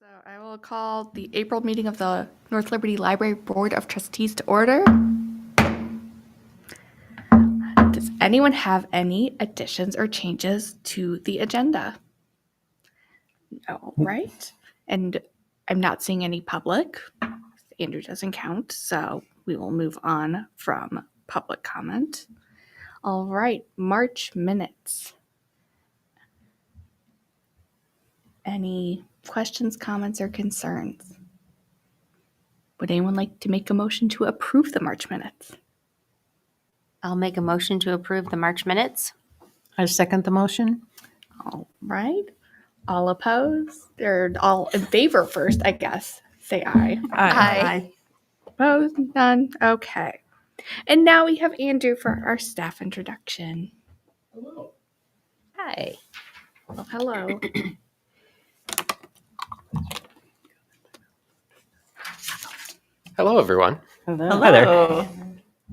So I will call the April meeting of the North Liberty Library Board of Trustees to order. Does anyone have any additions or changes to the agenda? All right. And I'm not seeing any public. Andrew doesn't count, so we will move on from public comment. All right, March minutes. Any questions, comments, or concerns? Would anyone like to make a motion to approve the March minutes? I'll make a motion to approve the March minutes. I second the motion. All right. All opposed? They're all in favor first, I guess. Say aye. Aye. Opposed? None? Okay. And now we have Andrew for our staff introduction. Hello. Hi. Well, hello. Hello, everyone. Hello. Hi there.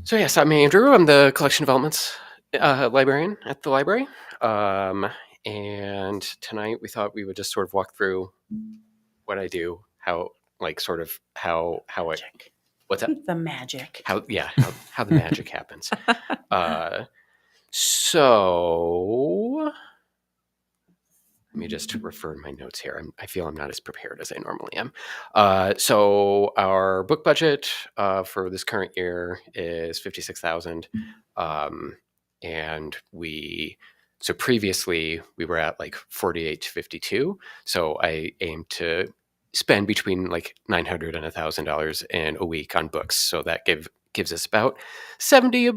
So yes, I'm Andrew. I'm the collection developments librarian at the library. And tonight we thought we would just sort of walk through what I do, how it, what's that? The magic. How the magic happens. So let me just refer to my notes here. I feel I'm not as prepared as I normally am. So our book budget for this current year is $56,000, and previously we were at like 48 to 52. So I aim to spend between like $900 and $1,000 in a week on books. So that gives us about 70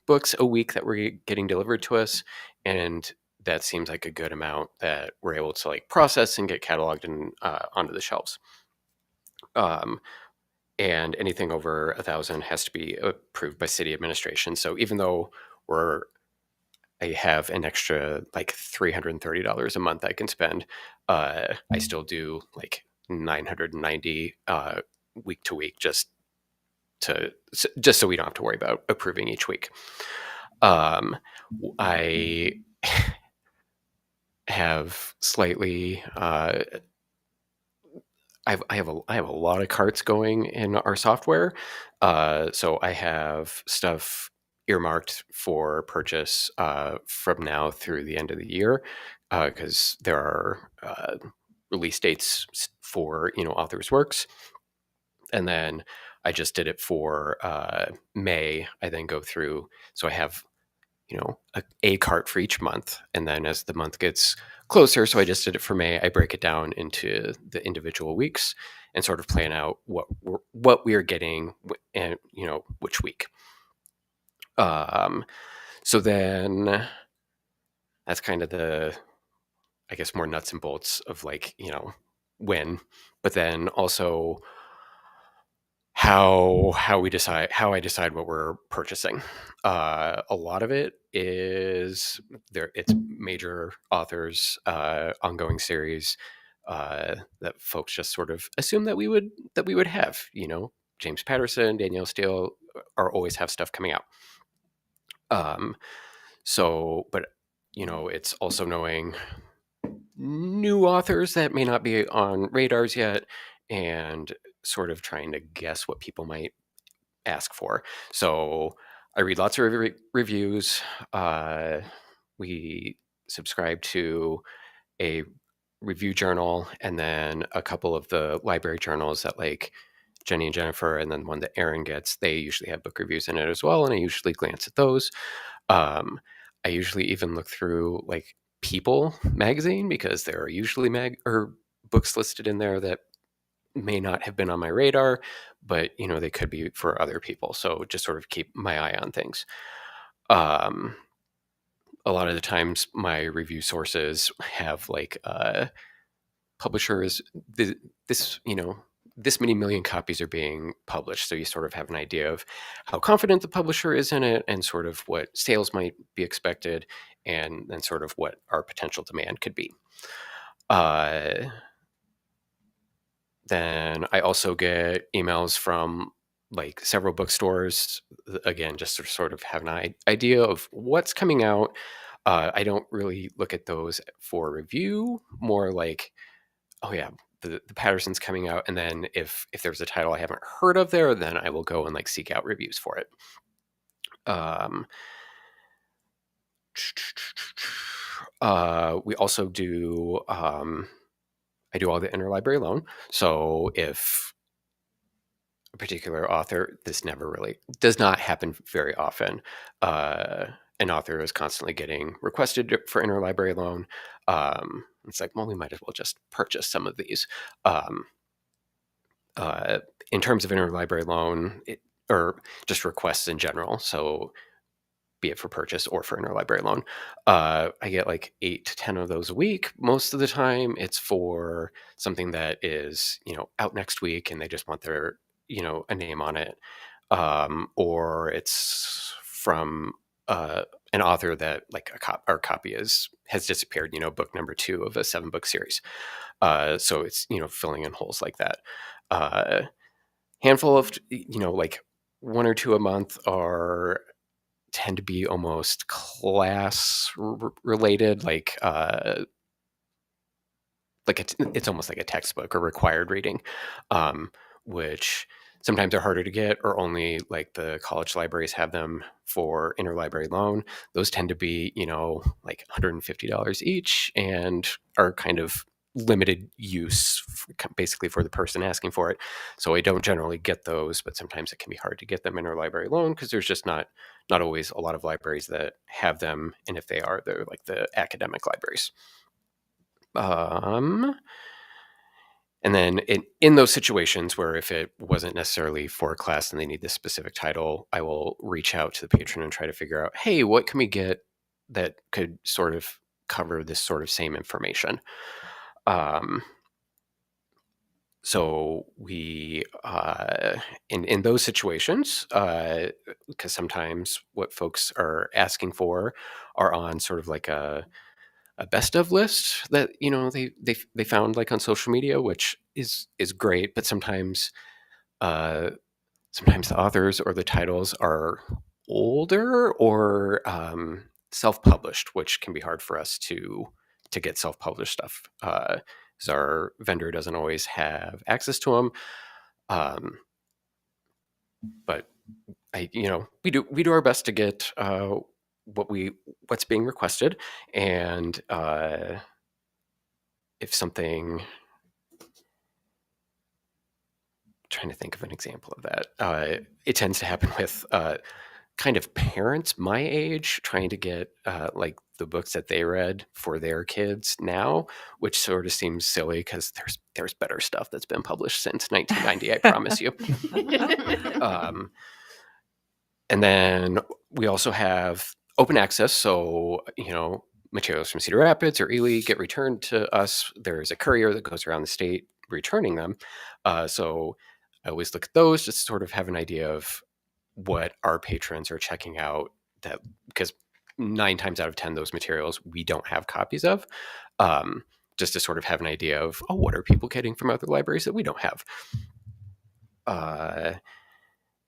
books a week that we're getting delivered to us, and that seems like a good amount that we're able to like process and get cataloged and onto the shelves. And anything over 1,000 has to be approved by city administration. So even though I have an extra like $330 a month I can spend, I still do like 990 week to week just so we don't have to worry about approving each week. I have slightly I have a lot of carts going in our software, so I have stuff earmarked for purchase from now through the end of the year, because there are release dates for authors' works, and then I just did it for May. I then go through, so I have a cart for each month, and then as the month gets closer, so I just did it for May, I break it down into the individual weeks and sort of plan out what we are getting and which week. So then that's kind of the, I guess, more nuts and bolts of like when, but then also how I decide what we're purchasing. A lot of it is it's major authors, ongoing series that folks just sort of assume that we would have. James Patterson, Danielle Steele are always have stuff coming out. But it's also knowing new authors that may not be on radars yet, and sort of trying to guess what people might ask for. So I read lots of reviews. We subscribe to a review journal, and then a couple of the library journals that like Jenny and Jennifer, and then one that Aaron gets, they usually have book reviews in it as well, and I usually glance at those. I usually even look through like People magazine, because there are usually books listed in there that may not have been on my radar, but they could be for other people. So just sort of keep my eye on things. A lot of the times my review sources have like publishers, this many million copies are being published. So you sort of have an idea of how confident the publisher is in it, and sort of what sales might be expected, and then sort of what our potential demand could be. Then I also get emails from like several bookstores, again, just to sort of have an idea of what's coming out. I don't really look at those for review, more like, oh yeah, the Patterson's coming out, and then if there's a title I haven't heard of there, then I will go and like seek out reviews for it. We also do I do all the interlibrary loan. So if a particular author, this never really does not happen very often. An author is constantly getting requested for interlibrary loan. It's like, well, we might as well just purchase some of these. In terms of interlibrary loan, or just requests in general. So be it for purchase or for interlibrary loan. I get like 8 to 10 of those a week. Most of the time it's for something that is, out next week and they just want their, a name on it. Or it's from an author that like our copy has disappeared, book number 2 of a 7-book series. So it's, filling in holes like that. Handful of, like 1 or 2 a month tend to be almost class related, it's almost like a textbook or required reading, which sometimes are harder to get, or only like the college libraries have them for interlibrary loan. Those tend to be, like $150 each and are kind of limited use basically for the person asking for it. So I don't generally get those, but sometimes it can be hard to get them interlibrary loan because there's just not always a lot of libraries that have them. And if they are, they're like the academic libraries. And then in those situations where if it wasn't necessarily for a class and they need this specific title, I will reach out to the patron and try to figure out, hey, what can we get that could sort of cover this sort of same information? So we, in those situations, because sometimes what folks are asking for are on sort of like a best of list that they found like on social media, which is great, but sometimes sometimes the authors or the titles are older or self-published, which can be hard for us to get self-published stuff, because our vendor doesn't always have access to them. But we do our best to get what's being requested, and if something, trying to think of an example of that, it tends to happen with kind of parents my age trying to get like the books that they read for their kids now, which sort of seems silly because there's better stuff that's been published since 1990, I promise you. And then we also have open access. So, materials from Cedar Rapids or Ely get returned to us. There's a courier that goes around the state returning them. So I always look at those just to sort of have an idea of what our patrons are checking out, that because 9 times out of 10 those materials we don't have copies of, just to sort of have an idea of, what are people getting from other libraries that we don't have.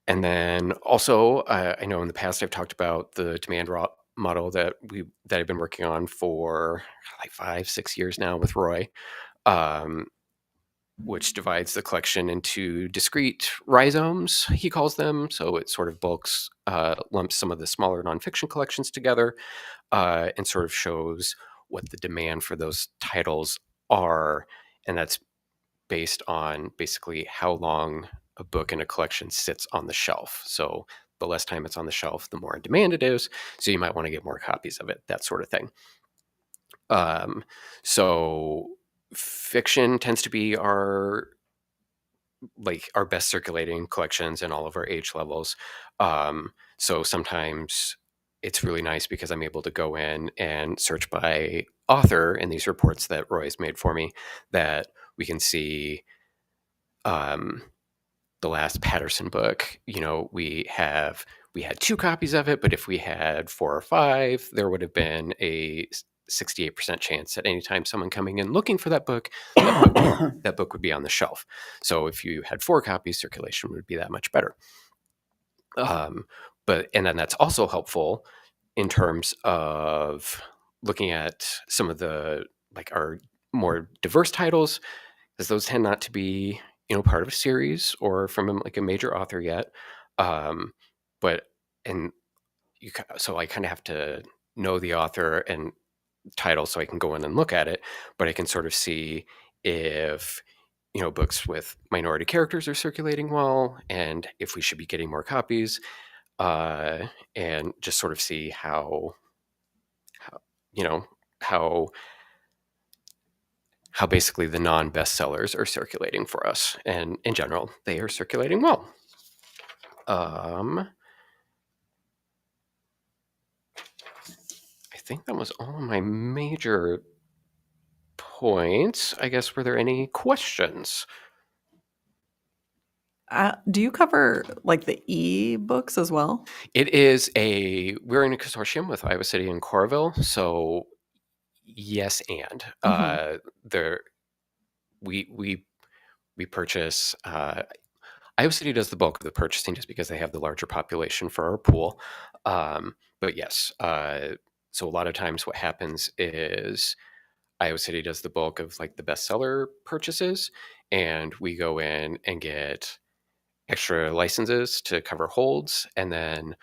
And then also, I know in the past I've talked about the demand model that I've been working on for like 5-6 years now with Roy, which divides the collection into discrete rhizomes, he calls them. So it sort of lumps some of the smaller nonfiction collections together, and sort of shows what the demand for those titles are. And that's based on basically how long a book in a collection sits on the shelf. So the less time it's on the shelf, the more in demand it is. So you might want to get more copies of it, that sort of thing. So fiction tends to be our best circulating collections in all of our age levels. So sometimes it's really nice because I'm able to go in and search by author in these reports that Roy's made for me, that we can see the last Patterson book. We had 2 copies of it, but if we had 4 or 5, there would have been a 68% chance at any time someone coming in looking for that book, that book would be on the shelf. So if you had 4 copies, circulation would be that much better. And then that's also helpful in terms of looking at some of the our more diverse titles. because those tend not to be, part of a series or from like a major author yet. But and so I kind of have to know the author and title so I can go in and look at it, but I can sort of see if books with minority characters are circulating well, and if we should be getting more copies, uh, and just sort of see how you know how how basically the non-bestsellers are circulating for us, and in general they are circulating well. I think that was all of my major points. I guess, were there any questions? Do you cover like the e-books as well? We're in a consortium with Iowa City and Coralville, so yes, and there we purchase. Iowa City does the bulk of the purchasing just because they have the larger population for our pool. But yes, so a lot of times what happens is Iowa City does the bulk of like the bestseller purchases, and we go in and get extra licenses to cover holds, and then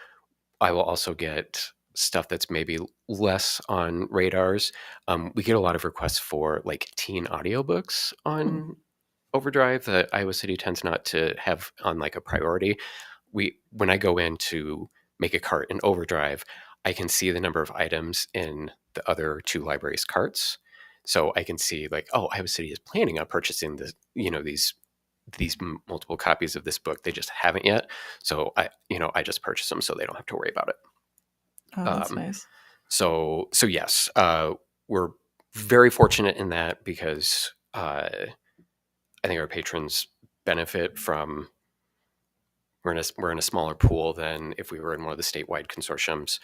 I will also get stuff that's maybe less on radars. We get a lot of requests for like teen audiobooks on Overdrive that Iowa City tends not to have on like a priority. When I go in to make a cart in Overdrive, I can see the number of items in the other two libraries' carts. So I can see like, oh, Iowa City is planning on purchasing this, these multiple copies of this book. They just haven't yet. So I just purchase them so they don't have to worry about it. Oh, that's nice. So yes, we're very fortunate in that because I think our patrons benefit from. We're in a smaller pool than if we were in one of the statewide consortiums,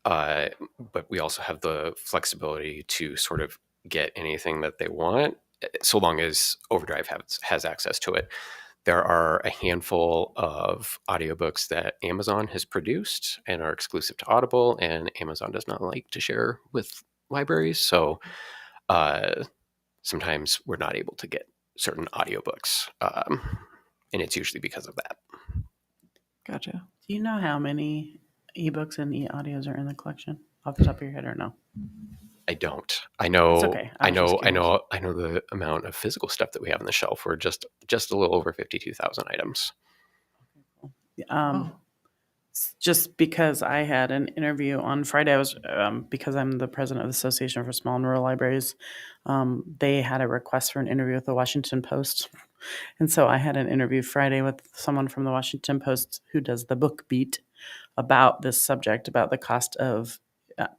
but we also have the flexibility to sort of get anything that they want, so long as Overdrive has access to it. There are a handful of audiobooks that Amazon has produced and are exclusive to Audible, and Amazon does not like to share with libraries. So sometimes we're not able to get certain audiobooks, and it's usually because of that. Gotcha. Do you know how many ebooks and e-audios are in the collection off the top of your head, or no? I don't. I know. It's okay. I was just know. I curious. know. I know the amount of physical stuff that we have on the shelf. We're just a little over 52,000 items. Just because I had an interview on Friday, I was because I'm the president of the Association for Small and Rural Libraries. They had a request for an interview with the Washington Post, and so I had an interview Friday with someone from the Washington Post who does the book beat about this subject, about the cost of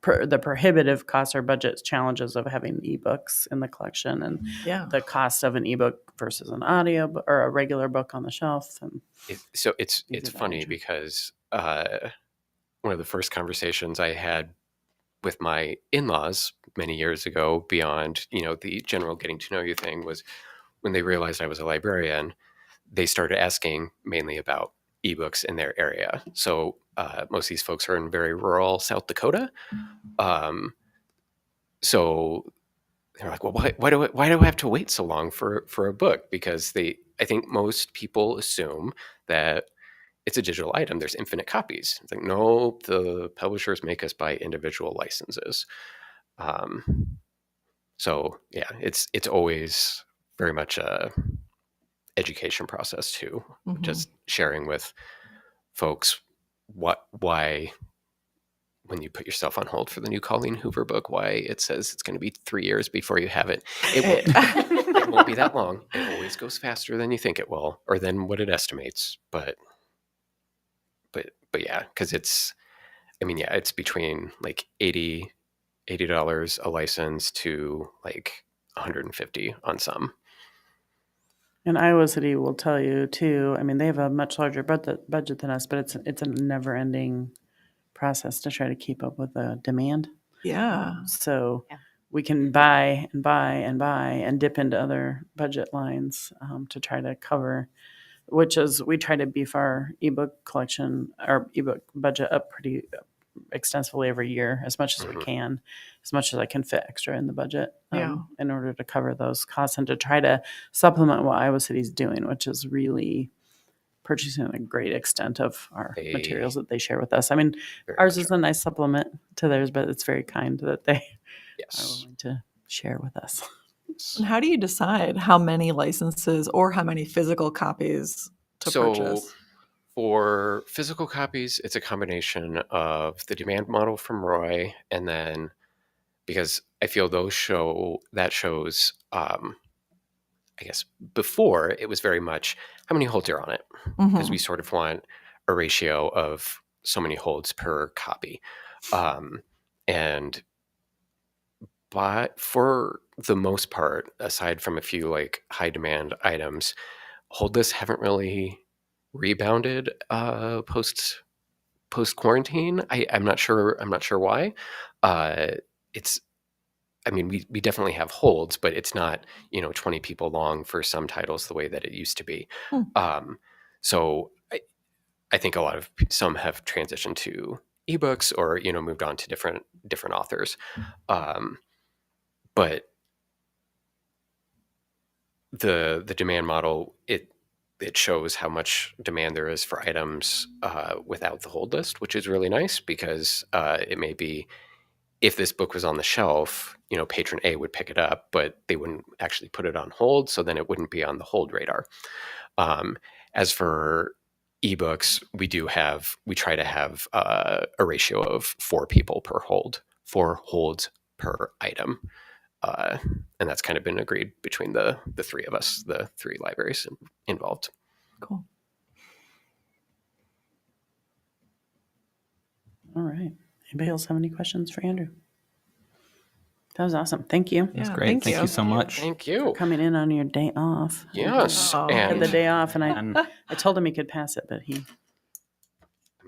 the prohibitive costs or budget challenges of having ebooks in the collection, and Yeah. the cost of an ebook versus an audio or a regular book on the shelf. And It's did that, funny Adjourn. because one of the first conversations I had with my in-laws many years ago, beyond the general getting to know you thing, was when they realized I was a librarian. They started asking mainly about ebooks in their area. So most of these folks are in very rural South Dakota. So they're like, well, why do I have to wait so long for a book? Because I think most people assume that it's a digital item. There's infinite copies. It's like, no, the publishers make us buy individual licenses. So yeah, it's always very much a education process too. Just sharing with folks why when you put yourself on hold for the new Colleen Hoover book, why it says it's going to be 3 years before you have it. It won't be that long. It always goes faster than you think it will, or than what it estimates. But yeah, because it's between like $80 a license to like $150 on some. And Iowa City will tell you too. I mean, they have a much larger budget than us, but it's a never-ending process to try to keep up with the demand. Yeah. So Yeah. we can buy and buy and buy and dip into other budget lines to try to cover. Which is, we try to beef our ebook collection, our ebook budget up pretty extensively every year as much as we can, as much as I can fit extra in the budget in order to cover those costs and to try to supplement what Iowa City's doing, which is really purchasing a great extent of our materials that they share with us. I mean, ours is a nice supplement to theirs, but it's very kind that they are willing to share with us. And how do you decide how many licenses or how many physical copies to purchase? For physical copies, it's a combination of the demand model from Roy, and then because I feel that shows, I guess before it was very much how many holds are on it, because we sort of want a ratio of so many holds per copy. But for the most part, aside from a few like high demand items, hold lists haven't really rebounded post quarantine. I'm not sure why. We definitely have holds, but it's not 20 people long for some titles the way that it used to be. So I think some have transitioned to ebooks or moved on to different authors. But the demand model, it shows how much demand there is for items without the hold list, which is really nice because it may be, if this book was on the shelf, patron A would pick it up, but they wouldn't actually put it on hold, so then it wouldn't be on the hold radar. As for ebooks, we try to have a ratio of 4 people per hold, 4 holds per item. And that's kind of been agreed between the 3 of us, the 3 libraries involved. Cool. All right. Anybody else have any questions for Andrew? That was awesome. Thank you. That's Yeah, great. thank Thank you so much. Thank For you. coming in on your day off. Yes. Oh. I had And the day off, and And I told him he could pass it, but I'm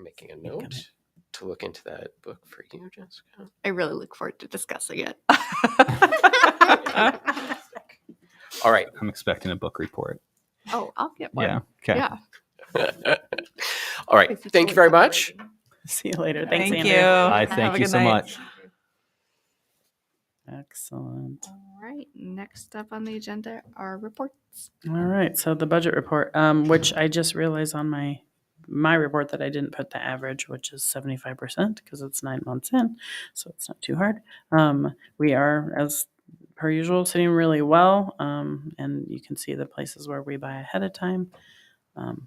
making a note to look into that book for you, Jessica. I really look forward to discussing it. All right. I'm expecting a book report. Oh, I'll get one. Yeah. Okay. Yeah. All right. Thank you very much. see you later. Thanks, Thank Andrew. you. Bye. Have a Thank you good so night. much. Excellent. All right. Next up on the agenda are reports. All right. So the budget report, which I just realized on my report that I didn't put the average, which is 75% because it's 9 months in, so it's not too hard. We are, as per usual, sitting really well, and you can see the places where we buy ahead of time.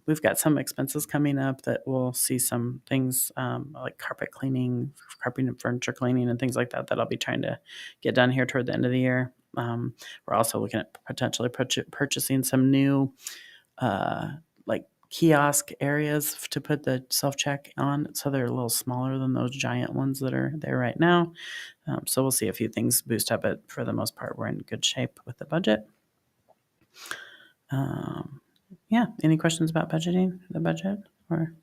We've got some expenses coming up that we'll see some things like carpet cleaning, carpet and furniture cleaning, and things like that I'll be trying to get done here toward the end of the year. We're also looking at potentially purchasing some new like kiosk areas to put the self-check on, so they're a little smaller than those giant ones that are there right now. So we'll see a few things boost up, but for the most part, we're in good shape with the budget. Yeah. Any questions about budgeting the budget? Or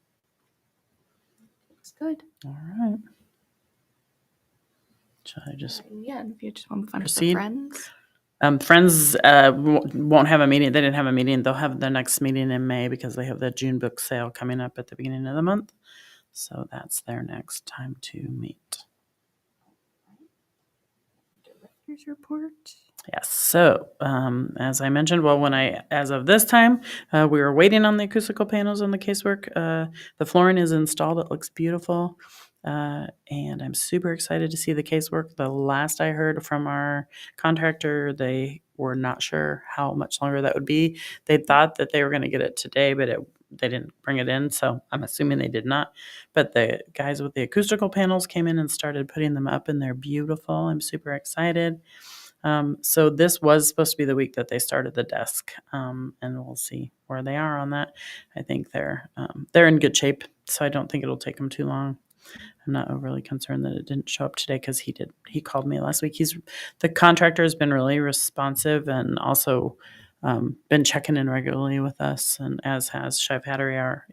Looks good. all right. Shall I just Yeah, and if you just want to move on to the Proceed. friends. Friends won't have a meeting. They didn't have a meeting. They'll have their next meeting in May because they have the June book sale coming up at the beginning of the month. So that's their next time to meet. Here's your report. Yes. So, as I mentioned, as of this time, we were waiting on the acoustical panels and the casework. The flooring is installed. It looks beautiful. And I'm super excited to see the casework. The last I heard from our contractor, they were not sure how much longer that would be. They thought that they were going to get it today, but they didn't bring it in. So I'm assuming they did not. But the guys with the acoustical panels came in and started putting them up, and they're beautiful. I'm super excited. So this was supposed to be the week that they started the desk, and we'll see where they are on that. I think they're in good shape, so I don't think it'll take them too long. I'm not overly concerned that it didn't show up today because he called me last week. The contractor has been really responsive and also been checking in regularly with us, and as has Shiv Hattery, our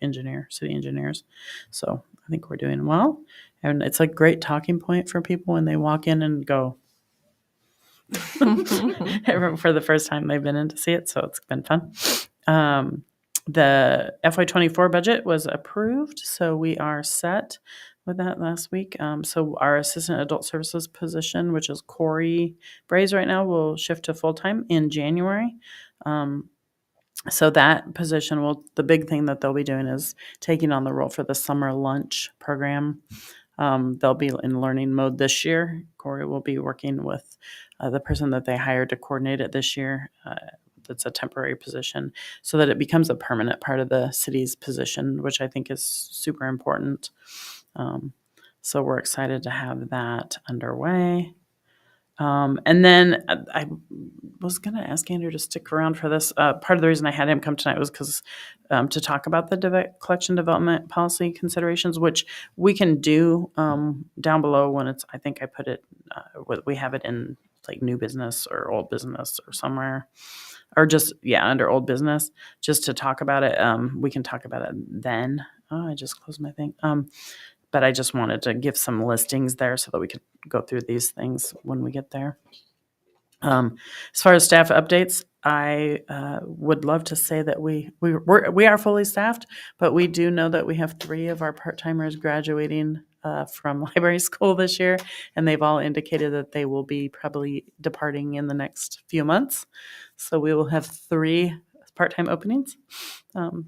city engineers. So I think we're doing well, and it's a great talking point for people when they walk in and go, for the first time they've been in to see it, so it's been fun. The FY24 budget was approved, so we are set. with that last week. So our assistant adult services position, which is Corey Braze right now, will shift to full-time in January. So that position the big thing that they'll be doing is taking on the role for the summer lunch program. They'll be in learning mode this year. Corey will be working with the person that they hired to coordinate it this year. That's a temporary position so that it becomes a permanent part of the city's position, which I think is super important. So we're excited to have that underway. And then I was going to ask Andrew to stick around for this. Part of the reason I had him come tonight was because to talk about the collection development policy considerations, which we can do down below when it's, I think I put it, we have it in like new business or old business or somewhere, or just, under old business, just to talk about it. We can talk about it then. Oh, I just closed my thing. But I just wanted to give some listings there so that we could go through these things when we get there. As far as staff updates, I would love to say that we are fully staffed, but we do know that we have 3 of our part-timers graduating from library school this year, and they've all indicated that they will be probably departing in the next few months. So we will have 3 part-time openings.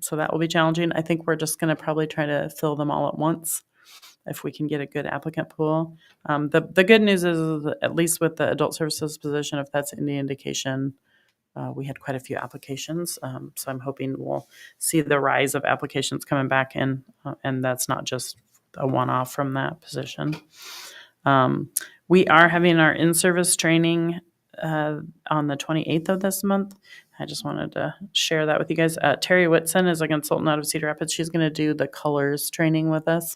So that will be challenging. I think we're just going to probably try to fill them all at once if we can get a good applicant pool. The good news is that at least with the adult services position, if that's any indication, we had quite a few applications. So I'm hoping we'll see the rise of applications coming back in, and that's not just a one-off from that position. We are having our in-service training on the 28th of this month. I just wanted to share that with you guys. Terry Whitson is a consultant out of Cedar Rapids. She's going to do the colors training with us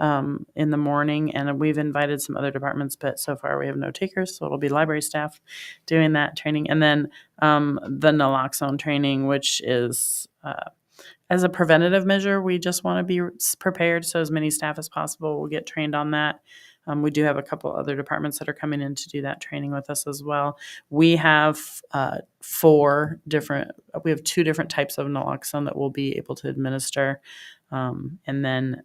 in the morning, and we've invited some other departments, but so far we have no takers, so it'll be library staff doing that training. And then the naloxone training, which is as a preventative measure, we just want to be prepared, so as many staff as possible will get trained on that. We do have a couple other departments that are coming in to do that training with us as well. We have 2 different types of naloxone that we'll be able to administer. And then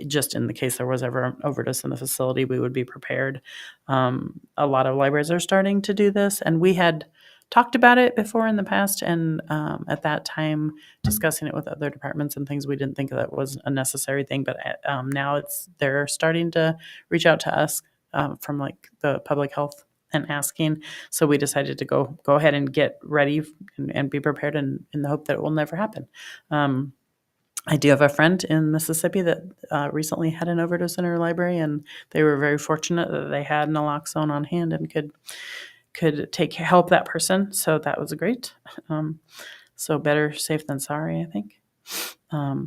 just in the case there was ever an overdose in the facility, we would be prepared. A lot of libraries are starting to do this, and we had talked about it before in the past, and at that time discussing it with other departments and things, we didn't think that was a necessary thing, but now they're starting to reach out to us from like the public health and asking. So we decided to go ahead and get ready and be prepared in the hope that it will never happen. I do have a friend in Mississippi that recently had an overdose in her library, and they were very fortunate that they had naloxone on hand and could help that person. So that was great. So better safe than sorry, I think.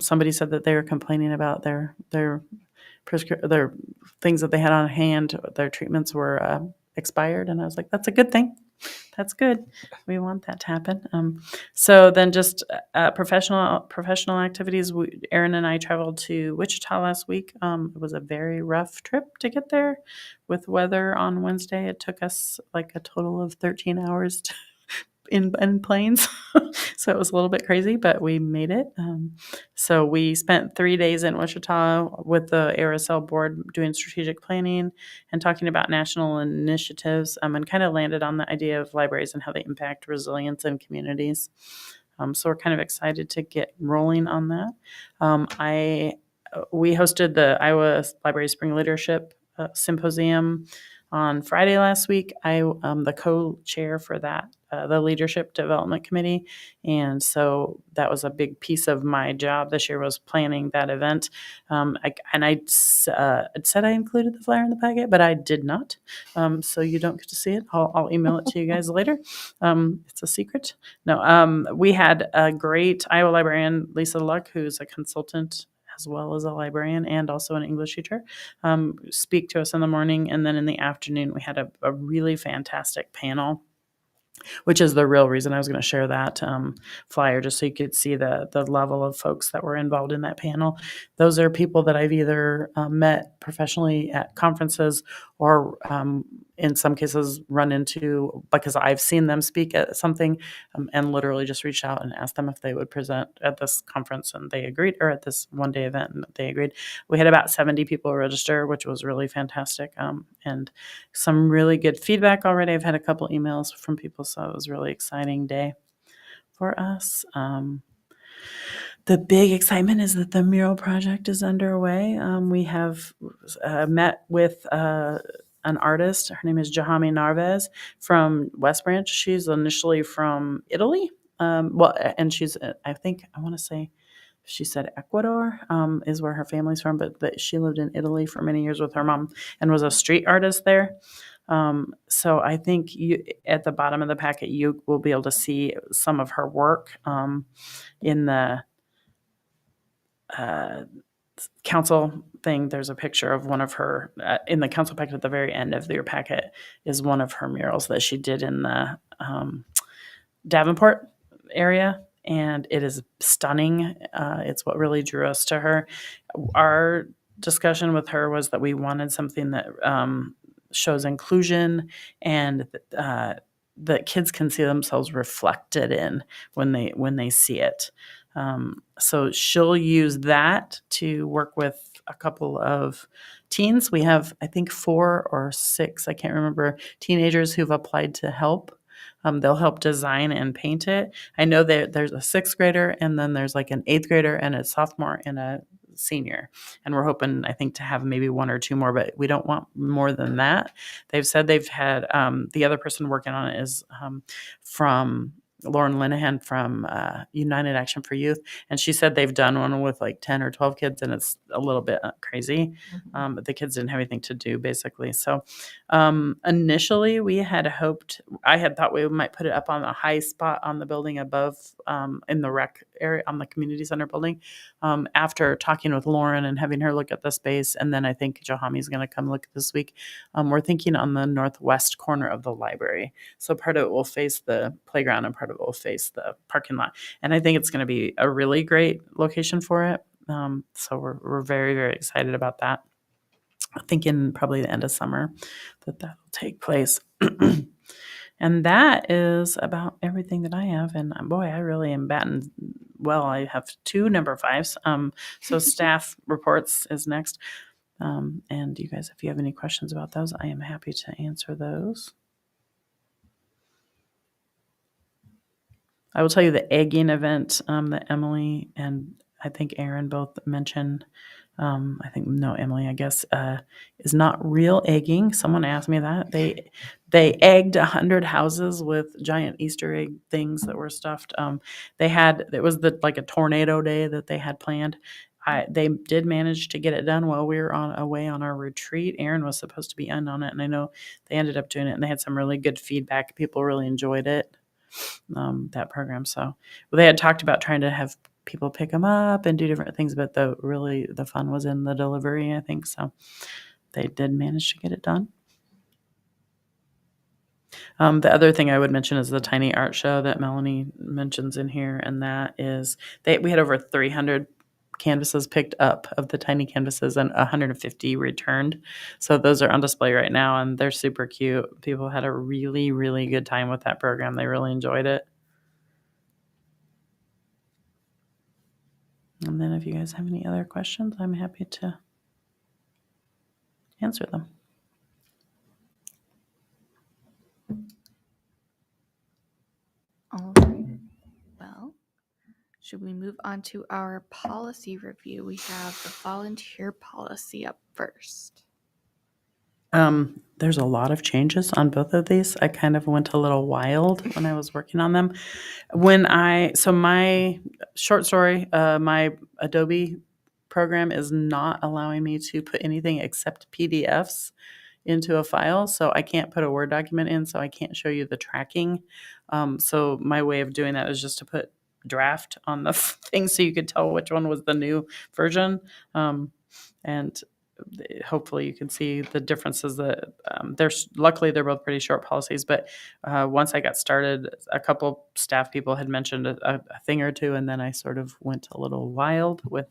Somebody said that they were complaining about their things that they had on hand. Their treatments were expired, and I was like, that's a good thing. That's good. We want that to happen. So then just professional activities. Erin and I traveled to Wichita last week. It was a very rough trip to get there with weather on Wednesday. It took us like a total of 13 hours in planes. So it was a little bit crazy, but we made it. So we spent 3 days in Wichita with the ARSL board doing strategic planning and talking about national initiatives, and kind of landed on the idea of libraries and how they impact resilience in communities. So we're kind of excited to get rolling on that. We hosted the Iowa Library Spring Leadership Symposium on Friday last week. I'm the co-chair for that, the Leadership Development Committee. And so that was a big piece of my job this year, was planning that event. I said I included the flyer in the packet, but I did not. So you don't get to see it. I'll email it to you guys later. It's a secret. No, we had a great Iowa librarian, Lisa Luck, who's a consultant as well as a librarian and also an English teacher, speak to us in the morning. And then in the afternoon, we had a really fantastic panel, which is the real reason I was going to share that flyer, just so you could see the level of folks that were involved in that panel. Those are people that I've either met professionally at conferences or in some cases run into, because I've seen them speak at something, and literally just reached out and asked them if they would present at this conference, and they agreed, or at this one day event, and they agreed. We had about 70 people register, which was really fantastic, and some really good feedback already. I've had a couple emails from people, so it was a really exciting day for us. The big excitement is that the mural project is underway. We have met with an artist. Her name is Jahami Narvez from West Branch. She's initially from Italy. And she's, I think, I want to say, she said Ecuador is where her family's from, but she lived in Italy for many years with her mom and was a street artist there. So I think at the bottom of the packet, you will be able to see some of her work in the council thing. There's a picture of one of her in the council packet at the very end of your packet is one of her murals that she did in the Davenport area, and it is stunning. It's what really drew us to her. Our discussion with her was that we wanted something that shows inclusion and that kids can see themselves reflected in when they see it. So she'll use that to work with a couple of teens. We have, I think, 4 or 6, I can't remember, teenagers who've applied to help. They'll help design and paint it. I know that there's a 6th grader, and then there's like an 8th grader and a sophomore and a senior. And we're hoping, I think, to have maybe 1 or 2 more, but we don't want more than that. They've said they've had the other person working on it is from Lauren Linehan from United Action for Youth, and she said they've done one with like 10 or 12 kids, and it's a little bit crazy. But the kids didn't have anything to do, basically. So initially, I had thought we might put it up on a high spot on the building above in the rec area on the community center building. After talking with Lauren and having her look at the space, and then I think Johami's going to come look this week, we're thinking on the northwest corner of the library. So part of it will face the playground and part of it will face the parking lot. And I think it's going to be a really great location for it. So we're very, very excited about that. I think in probably the end of summer that will take place. And that is about everything that I have. And boy, I really am batting well. I have 2 number 5s. So staff reports is next. And you guys, if you have any questions about those, I am happy to answer those. I will tell you the egging event that Emily and I think Aaron both mentioned. Emily, I guess, is not real egging. Someone asked me that. They egged 100 houses with giant Easter egg things that were stuffed. It was like a tornado day that they had planned. They did manage to get it done while we were away on our retreat. Aaron was supposed to be in on it, and I know they ended up doing it, and they had some really good feedback. People really enjoyed it, that program. So they had talked about trying to have people pick them up and do different things, but the fun was in the delivery, I think. So they did manage to get it done. The other thing I would mention is the tiny art show that Melanie mentions in here, and that is we had over 300 canvases picked up of the tiny canvases and 150 returned. So those are on display right now, and they're super cute. People had a really, really good time with that program. They really enjoyed it. And then if you guys have any other questions, I'm happy to answer them. All right. Well, should we move on to our policy review? We have the volunteer policy up first. There's a lot of changes on both of these. I kind of went a little wild when I was working on them. My short story, my Adobe program is not allowing me to put anything except PDFs into a file. So I can't put a Word document in, so I can't show you the tracking. So my way of doing that is just to put draft on the thing so you could tell which one was the new version. And hopefully you can see the differences that luckily they're both pretty short policies, but once I got started, a couple staff people had mentioned a thing or two, and then I sort of went a little wild with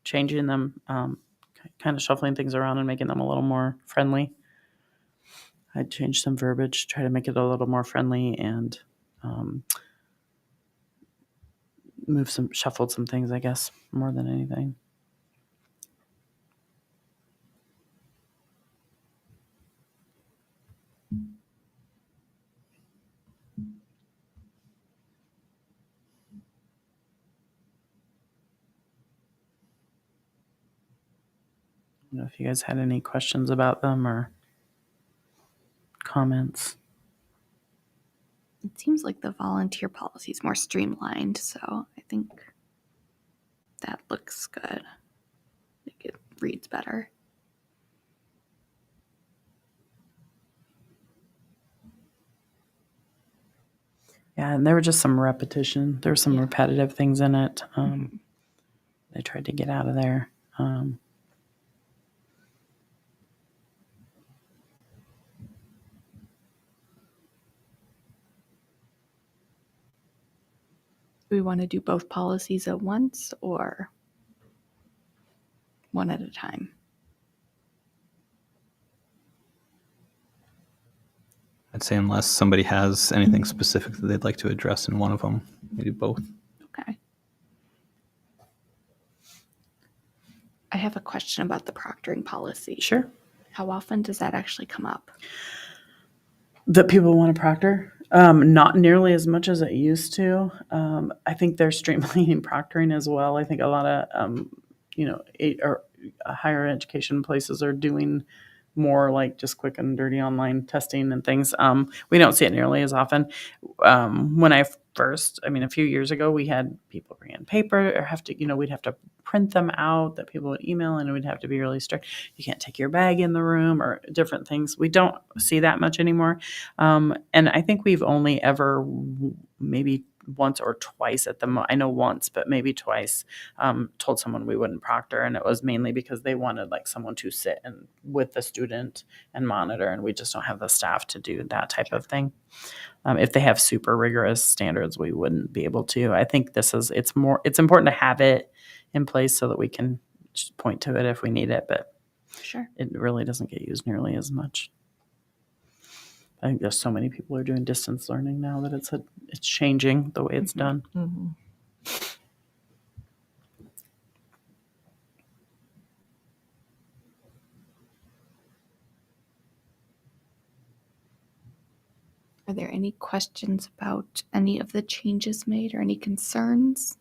changing them, kind of shuffling things around and making them a little more friendly. I changed some verbiage, try to make it a little more friendly, and shuffled some things, I guess, more than anything. I don't know if you guys had any questions about them or comments. It seems like the volunteer policy is more streamlined, so I think that looks good. I think it reads better. Yeah, and there were just some repetition. There were some Yeah. repetitive things in it. They tried to get out of there. Do we want to do both policies at once or one at a time? I'd say unless somebody has anything specific that they'd like to address in one of them, maybe both. Okay. I have a question about the proctoring policy. Sure. How often does that actually come up? That people want to proctor? Not nearly as much as it used to. I think they're streamlining proctoring as well. I think a lot of, higher education places are doing more like just quick and dirty online testing and things. We don't see it nearly as often. When I first, a few years ago, we had people bring in paper or we'd have to print them out that people would email, and we'd have to be really strict. You can't take your bag in the room or different things. We don't see that much anymore. And I think we've only ever maybe once or twice I know once, but maybe twice, told someone we wouldn't proctor. And it was mainly because they wanted like someone to sit with the student and monitor. And we just don't have the staff to do that type of thing. If they have super rigorous standards, we wouldn't be able to. I think it's important to have it in place so that we can just point to it if we need it, but Sure. it really doesn't get used nearly as much. I think there's so many people who are doing distance learning now that it's changing the way it's done. Mhm. Are there any questions about any of the changes made or any concerns?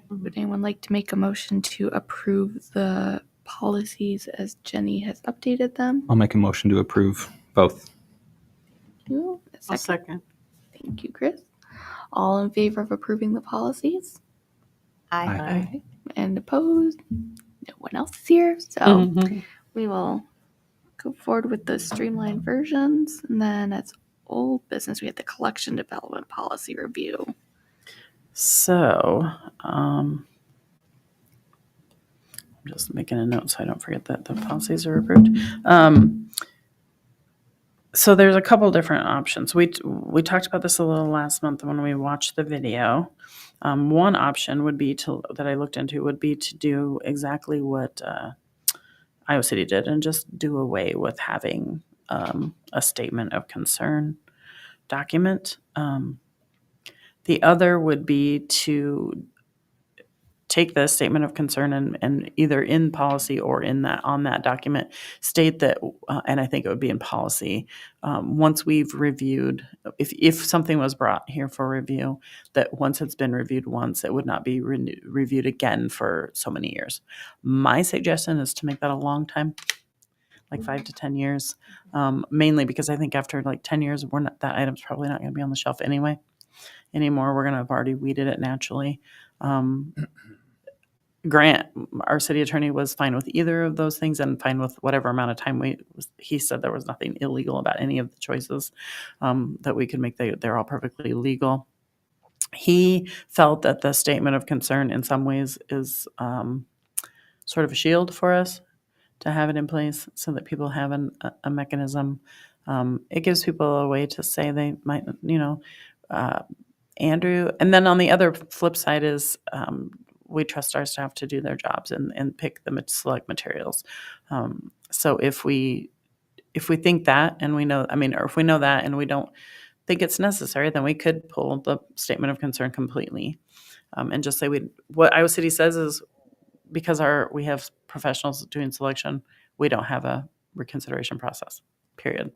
Would anyone like to make a motion to approve the policies as Jenny has updated them? I'll make a motion to approve both. Thank you. A I'll second. second. Thank you, Chris. All in favor of approving the policies? Aye. Aye. And opposed? No one else is here, so Mm-hmm. we will go forward with the streamlined versions. And then as old business, we have the collection development policy review. So, I'm just making a note so I don't forget that the policies are approved. So there's a couple different options. We talked about this a little last month when we watched the video. One option would be that I looked into would be to do exactly what Iowa City did and just do away with having a statement of concern document. The other would be to take the statement of concern and either in policy or on that document state that, and I think it would be in policy, once we've reviewed, if something was brought here for review, that once it's been reviewed once, it would not be reviewed again for so many years. My suggestion is to make that a long time, like 5 to 10 years, mainly because I think after like 10 years, that item's probably not going to be on the shelf anymore. We're going to have already weeded it naturally. Grant, our city attorney, was fine with either of those things and fine with whatever amount of time he said there was nothing illegal about any of the choices that we could make. They're all perfectly legal. He felt that the statement of concern in some ways is sort of a shield for us to have it in place so that people have a mechanism. It gives people a way to say they might, Andrew. And then on the other flip side is we trust our staff to do their jobs and pick the select materials. So if we if we think that and we know, or if we know that and we don't think it's necessary, then we could pull the statement of concern completely, and just say what Iowa City says is because we have professionals doing selection, we don't have a reconsideration process, period.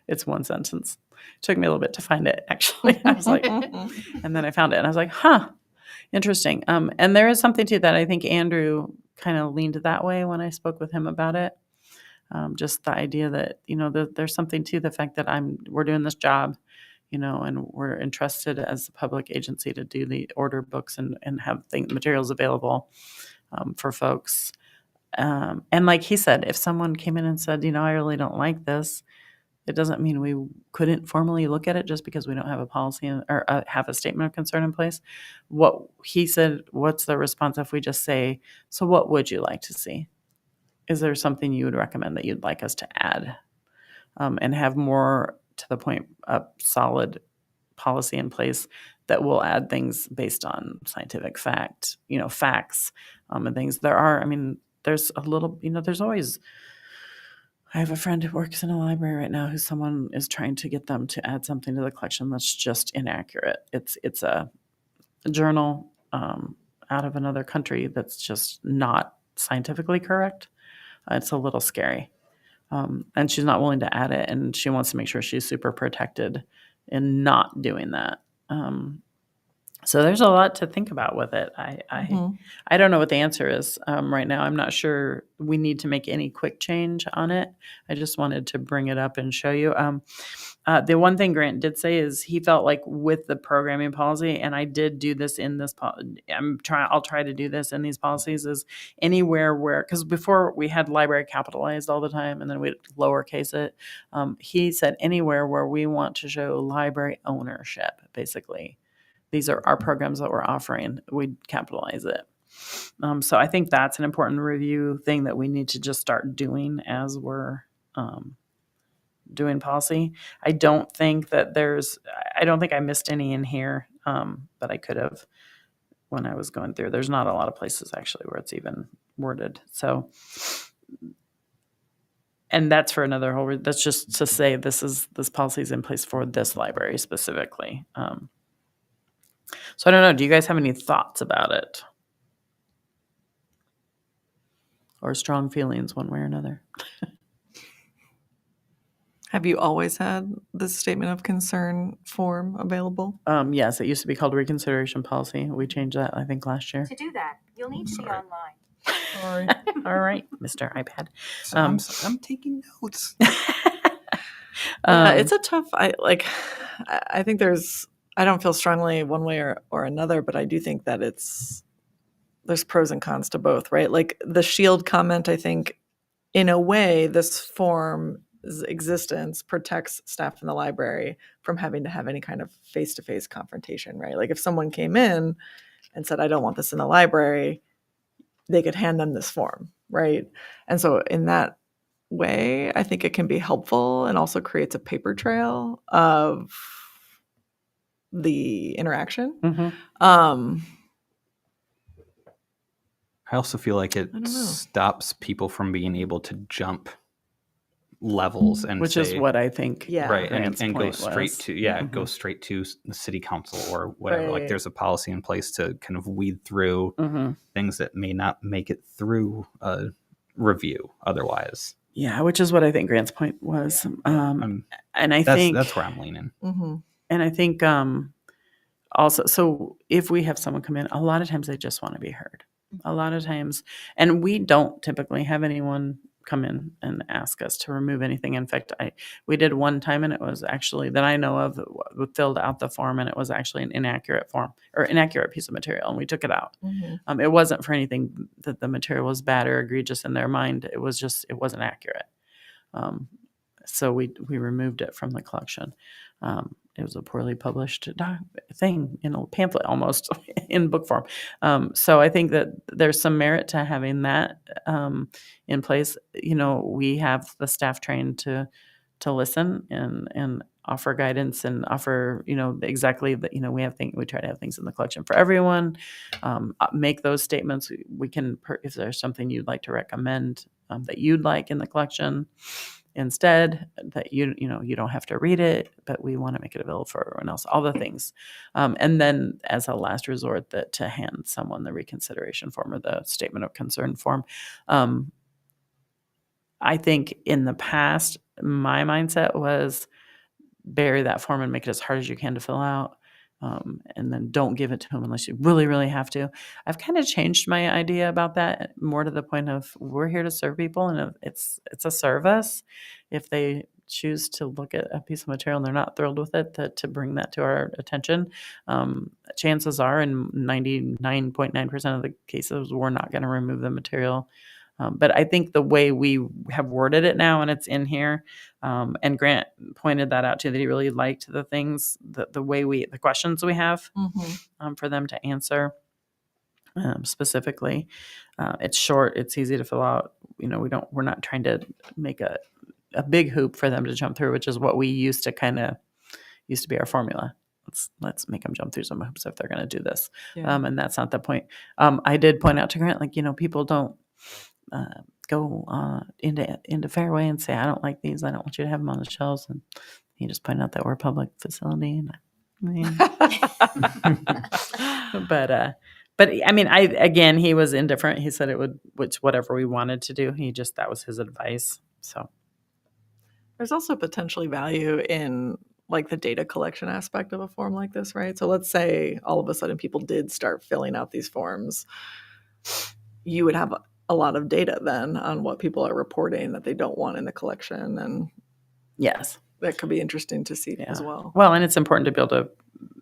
It's one sentence. It took me a little bit to find it, actually. I was like, and then I found it and I was like, interesting. And there is something to that. I think Andrew kind of leaned that way when I spoke with him about it. Just the idea that, there's something to the fact that we're doing this job, and we're entrusted as a public agency to do the order books and have materials available for folks. And like he said, if someone came in and said, I really don't like this, it doesn't mean we couldn't formally look at it just because we don't have a policy or have a statement of concern in place. What he said, what's the response if we just say, so what would you like to see? Is there something you would recommend that you'd like us to add, and have more to the point, a solid policy in place that will add things based on scientific facts, and things. There's a little, there's always, I have a friend who works in a library right now who someone is trying to get them to add something to the collection that's just inaccurate. It's a journal out of another country that's just not scientifically correct. It's a little scary. And she's not willing to add it, and she wants to make sure she's super protected in not doing that. So there's a lot to think about with it. I don't know what the answer is right now. I'm not sure we need to make any quick change on it. I just wanted to bring it up and show you. The one thing Grant did say is he felt like with the programming policy, and I did do this in this, I'll try to do this in these policies, is anywhere where, because before we had library capitalized all the time and then we'd lowercase it. He said anywhere where we want to show library ownership, basically. These are our programs that we're offering. We'd capitalize it. So I think that's an important review thing that we need to just start doing as we're doing policy. I don't think I missed any in here, but I could have when I was going through. There's not a lot of places actually where it's even worded. So, and that's for another whole, that's just to say this policy is in place for this library specifically. So I don't know. Do you guys have any thoughts about it? Or strong feelings one way or another? Have you always had the statement of concern form available? Yes, it used to be called reconsideration policy. We changed that, I think, last year. To do that, you'll need to be online. Sorry. All right, Mr. iPad. I'm taking notes. It's a tough. I think I don't feel strongly one way or another, but I do think that there's pros and cons to both, right? Like the shield comment, I think, in a way, this form's existence protects staff in the library from having to have any kind of face-to-face confrontation, right? Like if someone came in and said, I don't want this in the library, they could hand them this form, right? And so in that way, I think it can be helpful and also creates a paper trail of the interaction. Mm-hmm. I also feel like it I don't know. stops people from being able to jump levels and Which is what I think. Yeah. right Grant's and go point straight was. to go Mhm. straight to the city council or whatever. Like Right. there's a policy in place to kind of weed through Mm-hmm. things that may not make it through a review otherwise. Yeah, which is what I think Grant's point was. And I That's think that's where I'm leaning. Mm-hmm. And I think also, so if we have someone come in, a lot of times they just want to be heard. A lot of times, and we don't typically have anyone come in and ask us to remove anything. In fact, we did one time, and it was actually that I know of, filled out the form, and it was actually an inaccurate form or inaccurate piece of material, and we took it out. Mm-hmm. It wasn't for anything that the material was bad or egregious in their mind. It was just, it wasn't accurate. So we removed it from the collection. It was a poorly published thing in a pamphlet almost in book form. So I think that there's some merit to having that in place. We have the staff trained to listen and offer guidance and offer, exactly that, we try to have things in the collection for everyone. Make those statements. We can, if there's something you'd like to recommend that you'd like in the collection, instead, that you don't have to read it, but we want to make it available for everyone else, all the things. And then as a last resort, that to hand someone the reconsideration form or the statement of concern form. I think in the past, my mindset was bury that form and make it as hard as you can to fill out. And then don't give it to them unless you really, really have to. I've kind of changed my idea about that, more to the point of we're here to serve people, and it's a service. If they choose to look at a piece of material and they're not thrilled with it, to bring that to our attention. Chances are, in 99.9% of the cases, we're not going to remove the material. But I think the way we have worded it now, and it's in here, and Grant pointed that out too, that he really liked the things, the way the questions we have for them to answer specifically. It's short, it's easy to fill out. We're not trying to make a big hoop for them to jump through, which is what we used to be our formula. Let's make them jump through some hoops if they're going to do this. Yeah. And that's not the point. I did point out to Grant, people don't go into Fairway and say, I don't like these, I don't want you to have them on the shelves. And he just pointed out that we're a public facility. And but I mean, again, he was indifferent. He said it would, whatever we wanted to do. That was his advice. So There's also potentially value in like the data collection aspect of a form like this, right? So let's say all of a sudden people did start filling out these forms. You would have a lot of data then on what people are reporting that they don't want in the collection. And yes, that could be interesting to see as well. Well, and it's important to be able to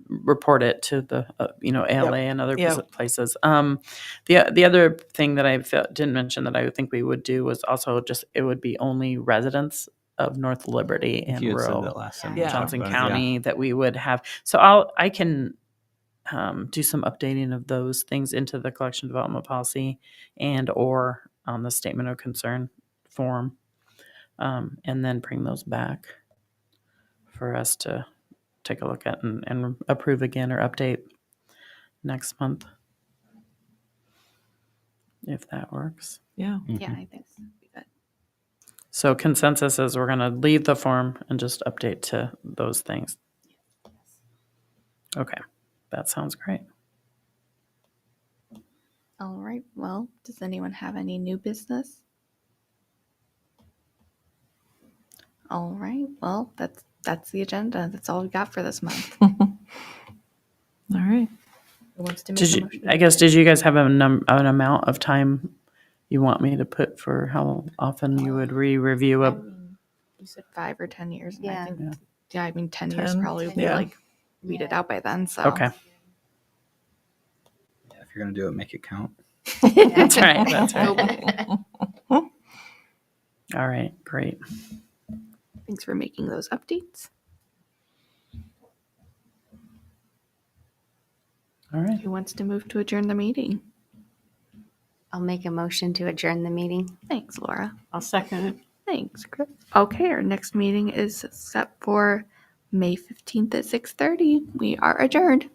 report it to the ALA and other places. The other thing that I didn't mention that I would think we would do was also it would be only residents of North Liberty and You had said rural that last time. Johnson But, County that we would have. So I can do some updating of those things into the collection development policy and or on the statement of concern form, and then bring those back for us to take a look at and approve again or update next month, if that works. Yeah. Yeah, I think so. Good. So consensus is we're going to leave the form and just update to those things. Okay, that sounds great. All right. Well, does anyone have any new business? All right. Well, that's the agenda. That's all we got for this month. All right. Who wants to make a motion? Did you guys have an amount of time you want me to put for how often you would review I a? mean, you said 5 or 10 years. And Yeah. I think, I mean, 10 years 10, probably would be yeah. like weed it out by then. So Okay, Yeah, if you're gonna do it, make it count. that's right. That's right. All right, great. Thanks for making those updates. All right. Who wants to move to adjourn the meeting? I'll make a motion to adjourn the meeting. Thanks, Laura. I'll second it. Thanks, Chris. Okay, our next meeting is set for May 15th at 6:30. We are adjourned.